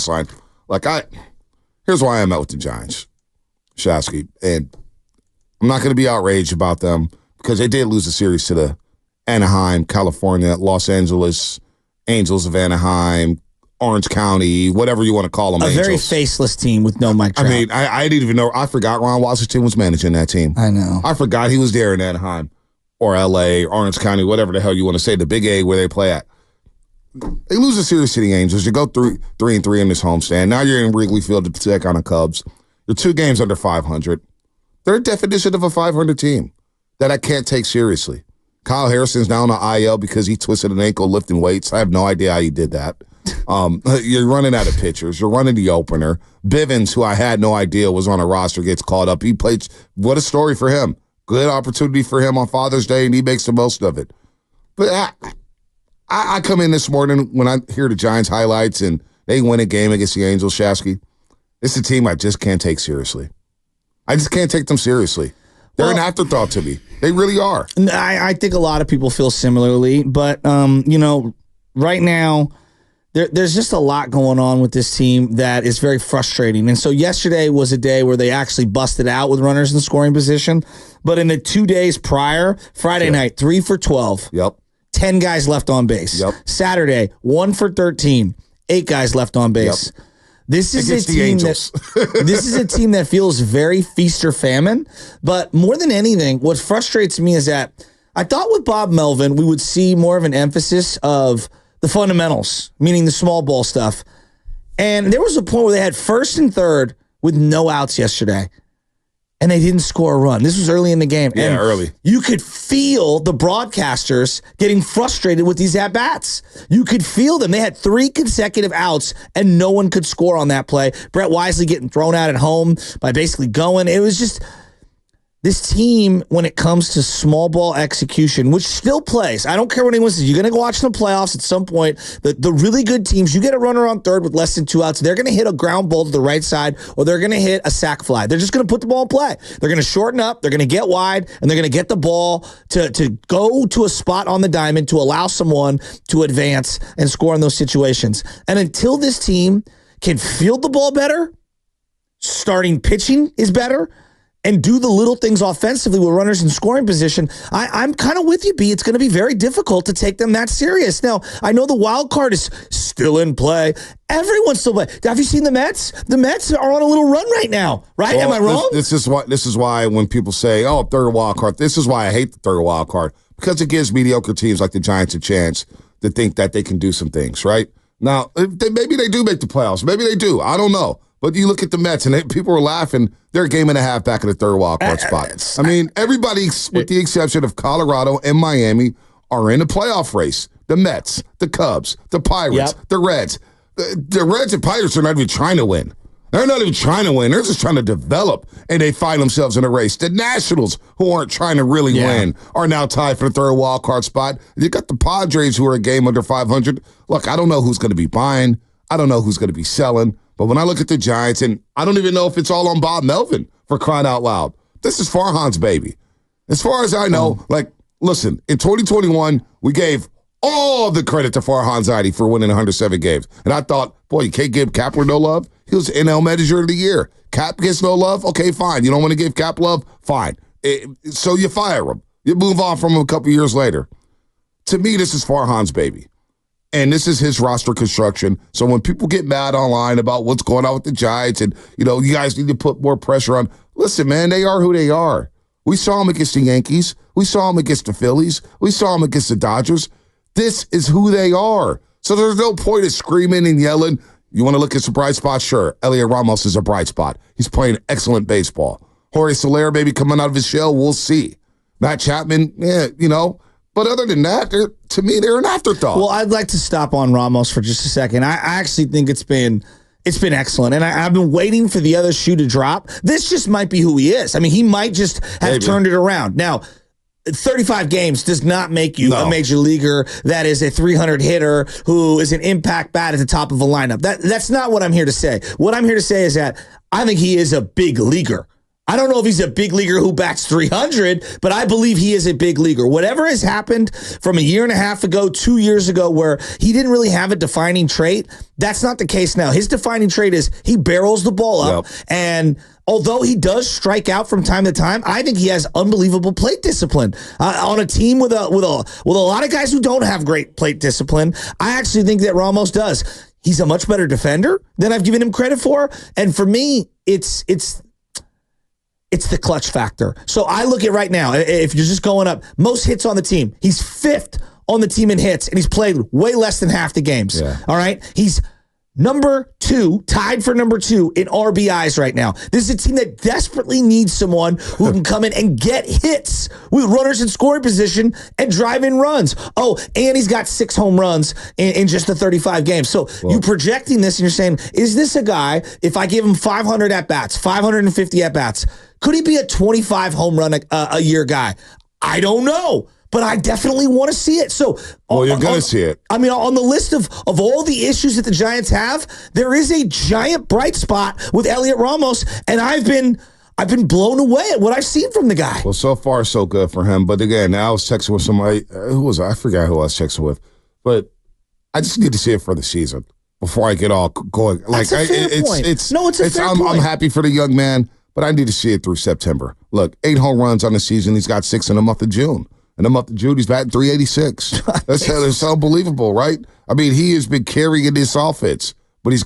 baseline. Here's why I'm out with the Giants, Shasky, and I'm not going to be outraged about them because they did lose a series to the Anaheim, California, Los Angeles, Angels of Anaheim, Orange County, whatever you want to call them. A Angels. very faceless team with no Mike Trout. I mean, I didn't even know. I forgot Ron Washington was managing that team. I know. I forgot he was there in Anaheim or L.A., Orange County, whatever the hell you want to say, the Big A where they play at. They lose a series to the Angels. You go 3-3 in this homestand. Now you're in Wrigley Field to take on the Cubs. You're 2 games under 500. They're a definition of a 500 team that I can't take seriously. Kyle Harrison's down on IL because he twisted an ankle lifting weights. I have no idea how he did that. You're running out of pitchers. You're running the opener. Bivens, who I had no idea was on a roster, gets called up. He played. What a story for him. Good opportunity for him on Father's Day, and he makes the most of it. But I come in this morning when I hear the Giants highlights and they win a game against the Angels, Shasky. It's a team I just can't take seriously. I just can't take them seriously. They're an afterthought to me. They really are. I think a lot of people feel similarly, but right now there's just a lot going on with this team that is very frustrating. And so yesterday was a day where they actually busted out with runners in scoring position, but in the 2 days prior, Friday night, 3 for 12. Yep. 10 guys left on base. Yep. Saturday, 1 for 13, 8 guys left on base. Yep. This is a team that feels very feast or famine. But more than anything, what frustrates me is that I thought with Bob Melvin we would see more of an emphasis of the fundamentals, meaning the small ball stuff. And there was a point where they had first and third with no outs yesterday, and they didn't score a run. This was early in the game. Yeah, and early. You could feel the broadcasters getting frustrated with these at-bats. You could feel them. They had 3 consecutive outs, and no one could score on that play. Brett Wisely getting thrown out at home by basically going. It was just this team, when it comes to small ball execution, which still plays. I don't care what anyone says. You're going to go watch the playoffs at some point. The really good teams, you get a runner on third with less than 2 outs, they're going to hit a ground ball to the right side, or they're going to hit a sac fly. They're just going to put the ball in play. They're going to shorten up, they're going to get wide, and they're going to get the ball to go to a spot on the diamond to allow someone to advance and score in those situations. And until this team can field the ball better, starting pitching is better, and do the little things offensively with runners in scoring position, I'm kind of with you, B. It's going to be very difficult to take them that serious. Now, I know the wild card is still in play. Everyone's still playing. Have you seen the Mets? The Mets are on a little run right now, right? Well, am I wrong? This is why when people say, third wild card, this is why I hate the third wild card, because it gives mediocre teams like the Giants a chance to think that they can do some things, right? Now, maybe they do make the playoffs. Maybe they do. I don't know. But you look at the Mets, and people were laughing. They're a game and a half back in the third wild card spot. I mean, everybody, with the exception of Colorado and Miami, are in the playoff race. The Mets, the Cubs, the Pirates, the Reds. The Reds and Pirates are not even trying to win. They're not even trying to win. They're just trying to develop, and they find themselves in a race. The Nationals, who aren't trying to really win, are now tied for the third wild card spot. You got the Padres, who are a game under 500. Look, I don't know who's going to be buying. I don't know who's going to be selling. But when I look at the Giants, and I don't even know if it's all on Bob Melvin, for crying out loud. This is Farhan's baby. As far as I know, listen, in 2021, we gave all the credit to Farhan Zaidi for winning 107 games. And I thought, boy, you can't give Kapler no love? He was NL Manager of the Year. Cap gets no love? Okay, fine. You don't want to give Cap love? Fine. So you fire him. You move on from him a couple years later. To me, this is Farhan's baby. And this is his roster construction. So when people get mad online about what's going on with the Giants and, you guys need to put more pressure on, listen, man, they are who they are. We saw them against the Yankees. We saw them against the Phillies. We saw them against the Dodgers. This is who they are. So there's no point in screaming and yelling. You want to look at some bright spots? Sure. Elliot Ramos is a bright spot. He's playing excellent baseball. Jorge Soler maybe coming out of his shell. We'll see. Matt Chapman, But other than that, to me, they're an afterthought. Well, I'd like to stop on Ramos for just a second. I actually think it's been excellent, and I've been waiting for the other shoe to drop. This just might be who he is. I mean, he might just have turned it around. Now, 35 games does not make you a major leaguer that is a 300 hitter who is an impact bat at the top of a lineup. That's not what I'm here to say. What I'm here to say is that I think he is a big leaguer. I don't know if he's a big leaguer who bats 300, but I believe he is a big leaguer. Whatever has happened from a year and a half ago, 2 years ago, where he didn't really have a defining trait, that's not the case now. His defining trait is he barrels the ball up, and although he does strike out from time to time, I think he has unbelievable plate discipline. On a team with a lot of guys who don't have great plate discipline, I actually think that Ramos does. He's a much better defender than I've given him credit for, and for me, it's the clutch factor. So I look at right now, if you're just going up, most hits on the team. He's 5th on the team in hits, and he's played way less than half the games. Yeah. All right? He's number 2, tied for number 2 in RBIs right now. This is a team that desperately needs someone who can come in and get hits with runners in scoring position and drive in runs. Oh, and he's got 6 home runs in just the 35 games. So you're projecting this and you're saying, is this a guy, if I give him 500 at-bats, 550 at-bats, could he be a 25 home run a year guy? I don't know. But I definitely want to see it. So, you're going to see it. I mean, on the list of all the issues that the Giants have, there is a giant bright spot with Elliot Ramos, and I've been blown away at what I've seen from the guy. Well, so far so good for him. But again, I was texting with somebody. Who was I? I forgot who I was texting with. But I just need to see it for the season before I get all going. That's a fair point. It's a fair point. I'm happy for the young man, but I need to see it through September. Look, 8 home runs on the season. He's got 6 in the month of June. In the month of June, he's batting 386. That's unbelievable, right? I mean, he has been carrying this offense, but he's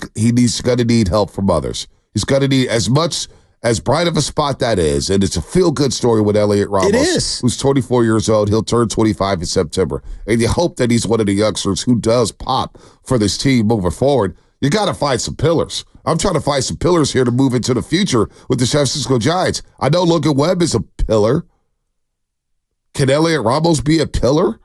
going to need help from others. He's going to need as bright of a spot that is, and it's a feel-good story with Elliot Ramos. It is. Who's 24 years old. He'll turn 25 in September. And you hope that he's one of the youngsters who does pop for this team moving forward. You got to find some pillars. I'm trying to find some pillars here to move into the future with the San Francisco Giants. I know Logan Webb is a pillar. Can Elliot Ramos be a pillar?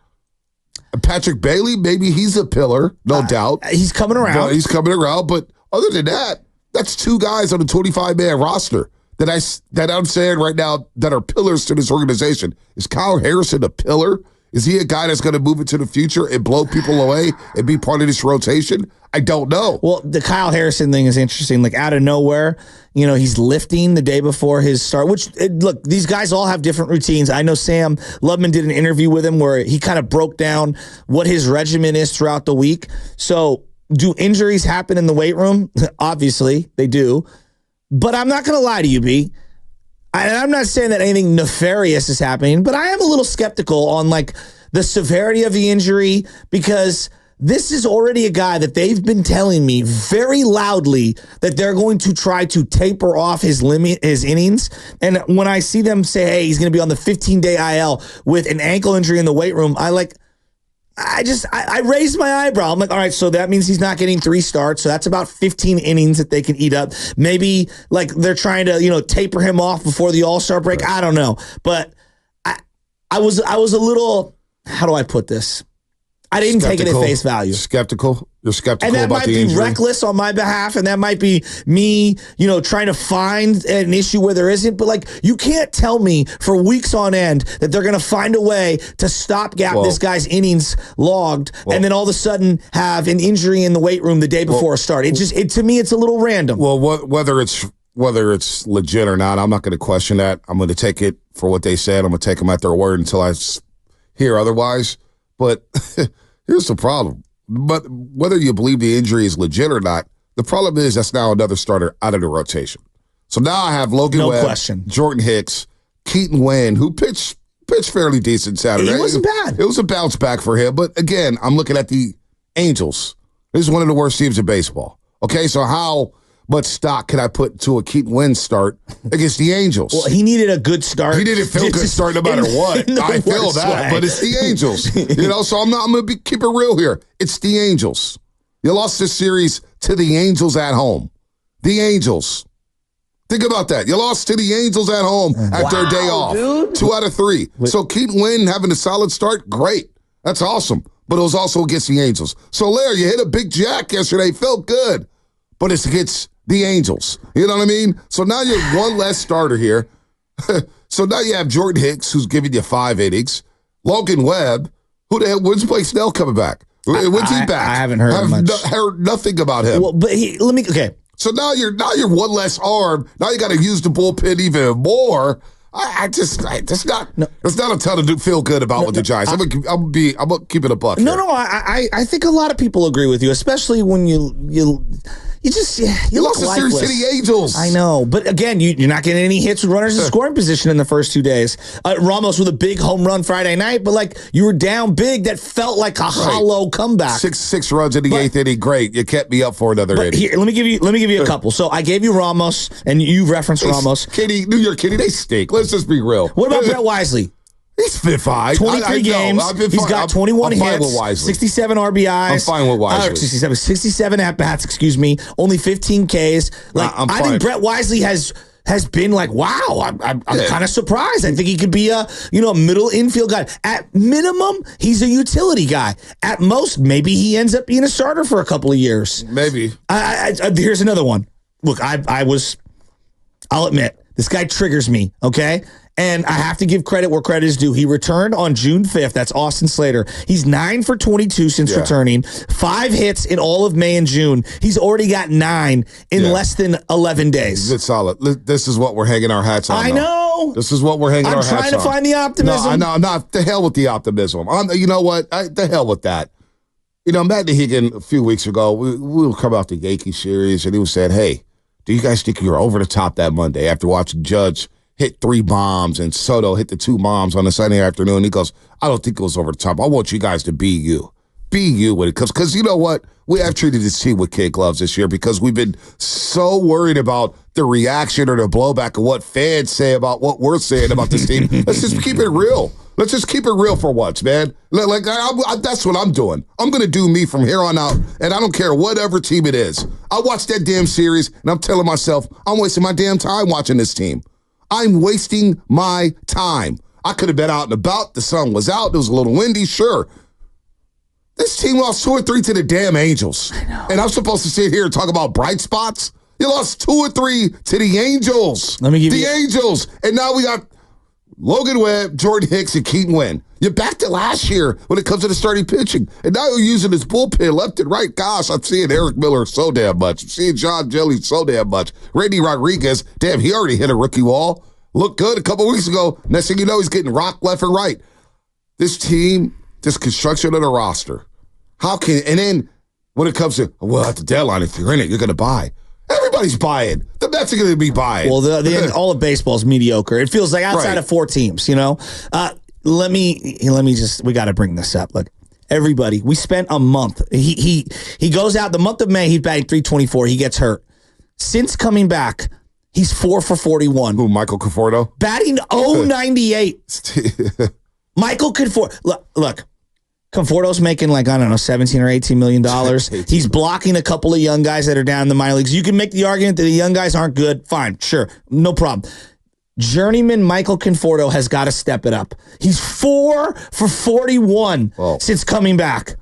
Patrick Bailey, maybe he's a pillar, no doubt. He's coming around. But other than that, that's 2 guys on a 25-man roster that I'm saying right now that are pillars to this organization. Is Kyle Harrison a pillar? Is he a guy that's going to move into the future and blow people away and be part of this rotation? I don't know. Well, the Kyle Harrison thing is interesting. Like, out of nowhere, he's lifting the day before his start, look, these guys all have different routines. I know Sam Lubman did an interview with him where he kind of broke down what his regimen is throughout the week. So do injuries happen in the weight room? Obviously, they do. But I'm not going to lie to you, B. And I'm not saying that anything nefarious is happening, but I am a little skeptical on the severity of the injury, because this is already a guy that they've been telling me very loudly that they're going to try to taper off his innings. And when I see them say, hey, he's going to be on the 15-day IL with an ankle injury in the weight room, I raised my eyebrow. I'm like, all right, so that means he's not getting 3 starts. So that's about 15 innings that they can eat up. Maybe they're trying to, taper him off before the All-Star break. Right. I don't know. But I was a little, how do I put this? I didn't take it at face value. Skeptical? You're skeptical about the injury? And that might be reckless on my behalf, and that might be me, trying to find an issue where there isn't. But, you can't tell me for weeks on end that they're going to find a way to stopgap this guy's innings logged and then all of a sudden have an injury in the weight room the day before a start. To me, it's a little random. Well, whether it's legit or not, I'm not going to question that. I'm going to take it for what they said. I'm going to take them at their word until I hear otherwise. But here's the problem. But whether you believe the injury is legit or not, the problem is that's now another starter out of the rotation. So now I have Logan Webb, Jordan Hicks, Keaton Wynn, who pitched fairly decent Saturday. It wasn't bad. It was a bounce back for him. But again, I'm looking at the Angels. This is one of the worst teams in baseball. Okay, so how much stock can I put to a Keaton Wynn start against the Angels? Well, he needed a good start. He didn't feel good start no matter what. I feel that, but it's the Angels. So I'm going to keep it real here. It's the Angels. You lost this series to the Angels at home. The Angels. Think about that. You lost to the Angels at home after a day off. Dude. 2 out of 3. So Keaton Wynn having a solid start, great. That's awesome. But it was also against the Angels. So, Larry, you hit a big jack yesterday. Felt good. But it's against the Angels. You know what I mean? So now you're one less starter here. So now you have Jordan Hicks, who's giving you 5 innings. Logan Webb. Who the hell? When's Blake Snell coming back? When's he back? I haven't heard much. Heard nothing about him. Well, but So now you're one less arm. Now you got to use the bullpen even more. That's not a ton to feel good about with the Giants. I'm gonna keep it a buck. No, I think a lot of people agree with you, especially when you lost the series to the Angels. I know, but again, you're not getting any hits with runners in scoring position in the first 2 days. Ramos with a big home run Friday night, but like you were down big, that felt like a hollow comeback. Six runs in the eighth inning, great. You kept me up for another inning. Here, let me give you a couple. So I gave you Ramos, and you referenced Ramos. New York Kitty, they stink. Let's just be real. What about Brett Wisely? He's fit fine. 23 games. He's got 21 hits, 67 RBIs. I'm fine with Wisely. 67 at-bats, excuse me. Only 15 Ks. I think Brett Wisely has been like, wow, I'm kind of surprised. I think he could be a middle infield guy. At minimum, he's a utility guy. At most, maybe he ends up being a starter for a couple of years. Maybe. Here's another one. Look, I'll admit, this guy triggers me, okay? And I have to give credit where credit is due. He returned on June 5th. That's Austin Slater. He's 9 for 22 since returning. 5 hits in all of May and June. He's already got 9 in less than 11 days. It's solid. This is what we're hanging our hats on. I know. This is what we're hanging our hats on. I'm trying to find the optimism. No, not the hell with the optimism. You know what? The hell with that. Matt Higgin a few weeks ago, we were coming out the Yankee series, and he was saying, hey, do you guys think you were over the top that Monday after watching Judge hit 3 bombs and Soto hit the 2 bombs on a Sunday afternoon? He goes, I don't think it was over the top. I want you guys to be you. Be you with it. Because you know what? We have treated this team with kid gloves this year because we've been so worried about the reaction or the blowback of what fans say about what we're saying about this team. Let's just keep it real. Let's just keep it real for once, man. That's what I'm doing. I'm going to do me from here on out, and I don't care whatever team it is. I watched that damn series, and I'm telling myself, I'm wasting my damn time watching this team. I'm wasting my time. I could have been out and about. The sun was out. It was a little windy, sure. This team lost 2 or 3 to the damn Angels. I know. And I'm supposed to sit here and talk about bright spots? You lost 2 or 3 to the Angels. Angels. And now we got Logan Webb, Jordan Hicks, and Keaton Wynn. You're back to last year when it comes to the starting pitching. And now you're using this bullpen left and right. Gosh, I'm seeing Eric Miller so damn much. I'm seeing John Jelly so damn much. Randy Rodriguez, damn, he already hit a rookie wall. Looked good a couple weeks ago. Next thing you know, he's getting rocked left and right. This team, this construction of the roster. And then when it comes to, at the deadline, if you're in it, you're going to buy. Everybody's buying. The Mets are going to be buying. Well, all of baseball is mediocre. It feels like outside of 4 teams, Let me we got to bring this up. Look, everybody, we spent a month. He goes out the month of May. He's batting .324. He gets hurt. Since coming back, he's 4 for 41. Who, Michael Conforto? Batting .098. Michael Conforto. Look. Conforto's making $17 or $18 million. He's blocking a couple of young guys that are down in the minor leagues. You can make the argument that the young guys aren't good. Fine, sure, no problem. Journeyman Michael Conforto has got to step it up. He's 4 for 41 since coming back.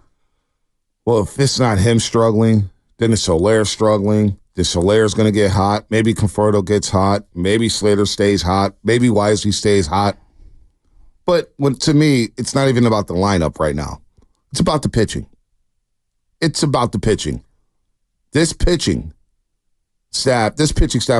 Well, if it's not him struggling, then it's Soler struggling. Then Soler's going to get hot. Maybe Conforto gets hot. Maybe Slater stays hot. Maybe Wisely stays hot. But to me, it's not even about the lineup right now. It's about the pitching. It's about the pitching. This pitching staff is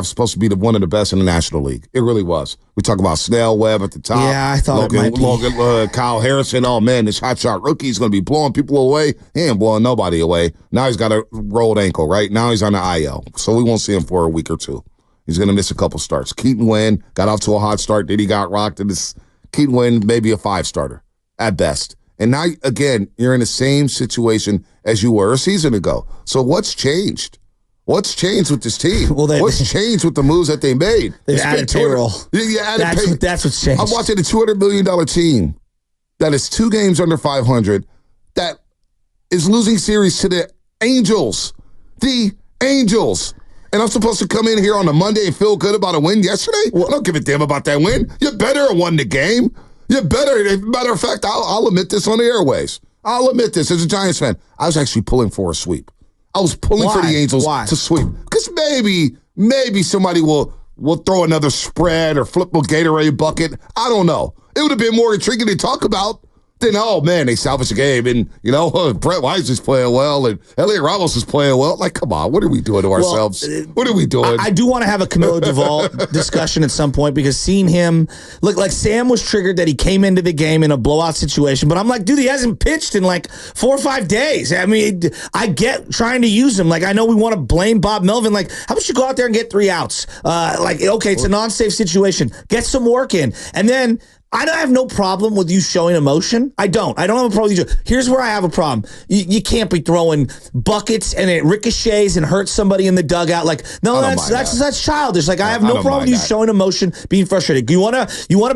supposed to be one of the best in the National League. It really was. We talk about Snell, Webb at the top. Yeah, I thought Logan, Kyle Harrison. Oh, man, this hotshot rookie is going to be blowing people away. He ain't blowing nobody away. Now he's got a rolled ankle, right? Now he's on the IL. So we won't see him for a week or 2. He's going to miss a couple starts. Keaton Wynn got off to a hot start. Then he got rocked in this. Keaton Wynn, maybe a 5-starter at best. And now, again, you're in the same situation as you were a season ago. So what's changed? What's changed with this team? What's changed with the moves that they made? They've added payroll. That's what's changed. I'm watching a $200 million team that is 2 games under 500 that is losing series to the Angels. The Angels. And I'm supposed to come in here on a Monday and feel good about a win yesterday? I don't give a damn about that win. You better have won the game. You better. Matter of fact, I'll admit this on the airways. I'll admit this as a Giants fan. I was actually pulling for a sweep. I was pulling for the Angels to sweep. Because maybe somebody will throw another spread or flip a Gatorade bucket. I don't know. It would have been more intriguing to talk about then, oh, man, they salvaged the game. And, Brett Weiss is playing well, and Elliot Ramos is playing well. Like, come on, what are we doing to ourselves? What are we doing? I do want to have a Camilo Doval discussion at some point, because seeing him, look, like Sam was triggered that he came into the game in a blowout situation. But I'm like, dude, he hasn't pitched in like 4 or 5 days. I mean, I get trying to use him. Like, I know we want to blame Bob Melvin. Like, how about you go out there and get 3 outs? Okay, it's a non-safe situation. Get some work in. And then I have no problem with you showing emotion. I don't have a problem with you. Here's where I have a problem. You can't be throwing buckets and it ricochets and hurts somebody in the dugout. Like, no, that's childish. Like, I have no problem with you showing emotion, being frustrated. You wanna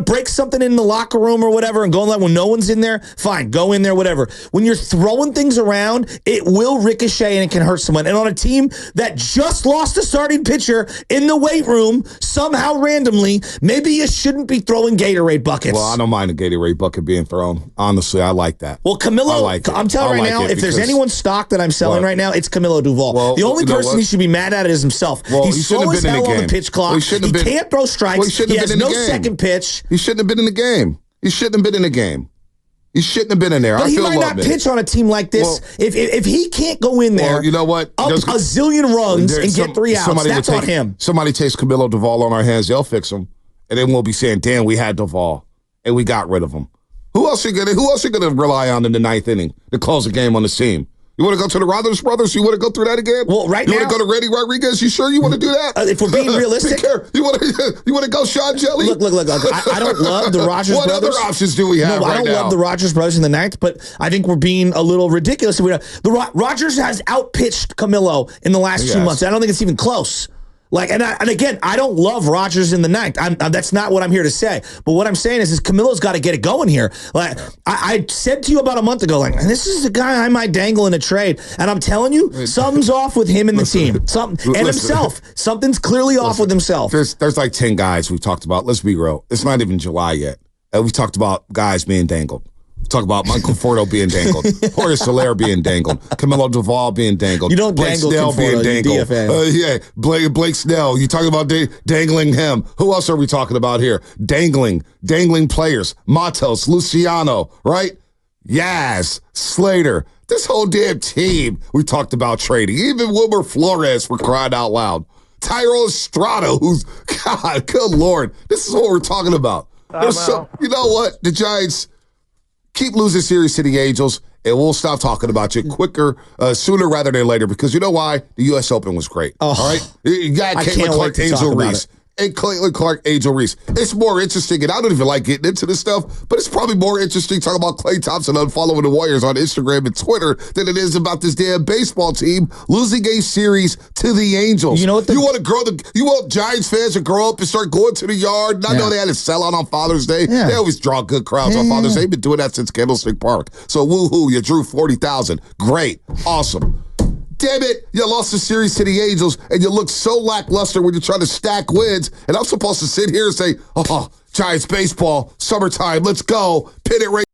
break something in the locker room or whatever and go and let when no one's in there? Fine, go in there, whatever. When you're throwing things around, it will ricochet and it can hurt someone. And on a team that just lost a starting pitcher in the weight room, somehow randomly, maybe you shouldn't be throwing Gatorade buckets. Well, I don't mind a Gatorade bucket being thrown. Honestly, I like that. Well, Camilo, I'm telling you right now, if there's anyone's stock that I'm selling right now, it's Camilo Doval. Well, the only person he should be mad at is himself. Well, he's slow as hell on the pitch clock. He can't throw strikes. He has no second pitch. He shouldn't have been in the game. He shouldn't have been in the game. He shouldn't have been in there. But he might not pitch on a team like this. Well, if he can't go in there, you know what? Up a zillion runs and get 3 outs, that's on him. Somebody takes Camilo Doval on our hands, they'll fix him. And then we'll be saying, damn, we had Doval. And we got rid of him. Who else are you gonna rely on in the 9th inning to close the game on the team? You want to go to the Rogers brothers? You want to go through that again? Well, right you now, want to go to Randy Rodriguez? You sure you want to do that? If we're being realistic, you want to go Sean Jelly? Look. I don't love the Rogers brothers. What other options do we have? I don't love the Rogers brothers in the 9th, but I think we're being a little ridiculous. The Rogers has outpitched Camilo in the last 2 months. I don't think it's even close. Like, and again, I don't love Rogers in the 9th. That's not what I'm here to say. But what I'm saying is Camilo's got to get it going here. Like, I said to you about a month ago, like, this is a guy I might dangle in a trade. And I'm telling you, something's off with him and the team. Himself. Something's clearly off with himself. There's like 10 guys we've talked about. Let's be real. It's not even July yet. We talked about guys being dangled. Talk about Michael Conforto being dangled, Jorge Soler being dangled, Camilo Doval being dangled. You don't Blake dangle Snell Conforto, being dangled. Blake Snell. You talking about dangling him? Who else are we talking about here? Dangling players. Matos, Luciano, right? Yaz, Slater. This whole damn team we talked about trading. Even Wilmer Flores, for crying out loud. Tyrell Estrada, who's God, good Lord. This is what we're talking about. You know what? The Giants keep losing series to the Angels, and we'll stop talking about you sooner rather than later, because you know why? The U.S. Open was great. All right? You got Caitlin Clark, Angel Reese. And Caitlin Clark, Angel Reese. It's more interesting, and I don't even like getting into this stuff, but it's probably more interesting talking about Klay Thompson unfollowing the Warriors on Instagram and Twitter than it is about this damn baseball team losing a series to the Angels. You know what? You want Giants fans to grow up and start going to the yard? And I know they had a sellout on Father's Day. Yeah. They always draw good crowds on Father's Day. They've been doing that since Candlestick Park. So woohoo, you drew 40,000. Great. Awesome. Damn it, you lost the series to the Angels, and you look so lackluster when you're trying to stack wins. And I'm supposed to sit here and say, Giants baseball, summertime, let's go. Pin it right